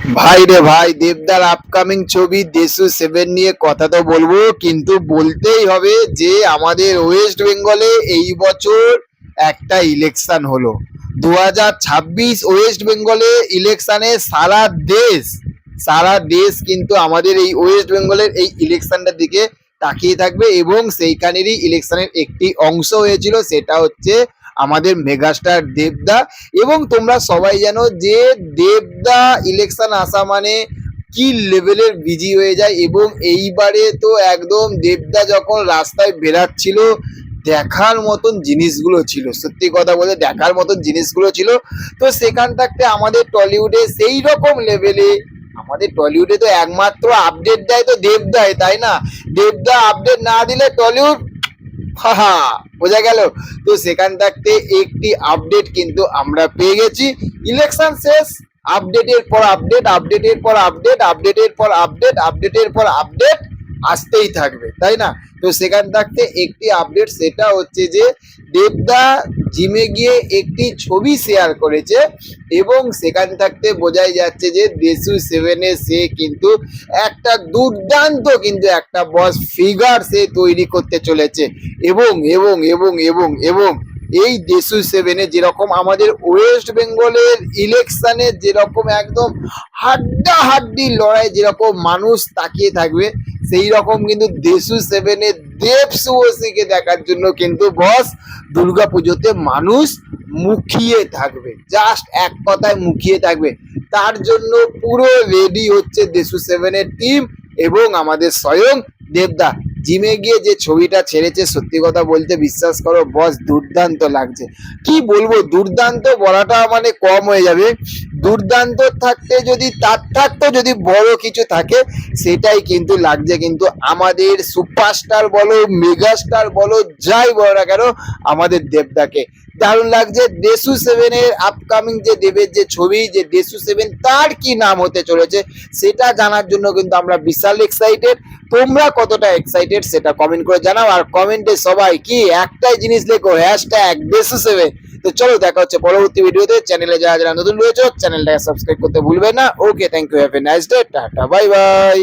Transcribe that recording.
ভাই রে ভাই, দেবদার আপকামিং ছবি দেশু 7 নিয়ে কথা তো বলবো, কিন্তু বলতেই হবে যে আমাদের ওয়েস্ট বেঙ্গলে এই বছর একটা ইলেকশন হলো। 2026 ওয়েস্ট বেঙ্গলে ইলেকশনে সারা দেশ কিন্তু আমাদের এই ওয়েস্ট বেঙ্গলের এই ইলেকশনটার দিকে তাকিয়ে থাকবে, এবং সেইখানেরই ইলেকশনের একটি অংশ হয়েছিল, সেটা হচ্ছে আমাদের মেগাস্টার দেবদা। এবং তোমরা সবাই জানো যে দেবদা ইলেকশন আসা মানে কি লেভেলের বিজি হয়ে যায়। এবং এইবারে তো একদম দেবদা যখন রাস্তায় বেরাচ্ছিল, দেখার মতন জিনিসগুলো ছিল, সত্যি কথা বলতে দেখার মতন জিনিসগুলো ছিল। তো সেখান থাকতে আমাদের টলিউডে সেই রকম লেভেলে, আমাদের টলিউডে তো একমাত্র আপডেট দেয় তো দেবদাই, তাই না? দেবদা আপডেট না দিলে টলিউড হা, বোঝা গেল। তো সেখান থাকতে একটি আপডেট কিন্তু আমরা পেয়ে গেছি। ইলেকশন শেষ, আপডেটের পর আপডেট, আপডেটের পর আপডেট, আপডেটের পর আপডেট, আপডেটের পর আপডেট আসতেই থাকবে, তাই না? তো সেখান থাকতে একটি আপডেট, সেটা হচ্ছে যে দেবদা জিমে গিয়ে একটি ছবি শেয়ার করেছে, এবং সেখান থাকতে বোঝাই যাচ্ছে যে দেশু 7-এ সে কিন্তু একটা দুর্দান্ত কিন্তু একটা বস ফিগার সে তৈরি করতে চলেছে। এবং এবং এবং এবং এবং এই দেশু 7-এ যেরকম আমাদের ওয়েস্ট বেঙ্গলের ইলেকশনে যেরকম একদম হাড্ডাহাড্ডি লড়াই, যেরকম মানুষ তাকিয়ে থাকবে, সেই রকম কিন্তু দেশু 7-এ দেব শুভশ্রীকে দেখার জন্য কিন্তু বস দুর্গাপুজোতে মানুষ মুখিয়ে থাকবে, জাস্ট এক কথায় মুখিয়ে থাকবে। তার জন্য পুরো রেডি হচ্ছে দেশু 7-এর টিম এবং আমাদের স্বয়ং দেবদা। জিমে গিয়ে যে ছবিটা ছেড়েছে, সত্যি কথা বলতে বিশ্বাস করো বস, দুর্দান্ত লাগছে। কি বলবো, দুর্দান্ত বলাটা মানে কম হয়ে যাবে। দুর্দান্ত থাকতে যদি তার থাকতেও যদি বড় কিছু থাকে, সেটাই কিন্তু লাগছে কিন্তু আমাদের সুপারস্টার বলো, মেগাস্টার বলো, যাই বলো না কেন, আমাদের দেবদাকে দারুণ লাগছে। দেশু 7-এর আপকামিং যে দেবের যে ছবি, যে দেশু 7 তার কি নাম হতে চলেছে সেটা জানার জন্য কিন্তু আমরা বিশাল এক্সাইটেড। তোমরা কতটা এক্সাইটেড সেটা কমেন্ট করে জানাও, আর কমেন্টে সবাই কি একটাই জিনিস লেখো, #দেশু 7। তো চলো, দেখা হচ্ছে পরবর্তী ভিডিওতে। চ্যানেলে যারা যারা নতুন রয়েছে চ্যানেলটাকে সাবস্ক্রাইব করতে ভুলবে না। Okay, thank you, have a nice day, tata, bye by.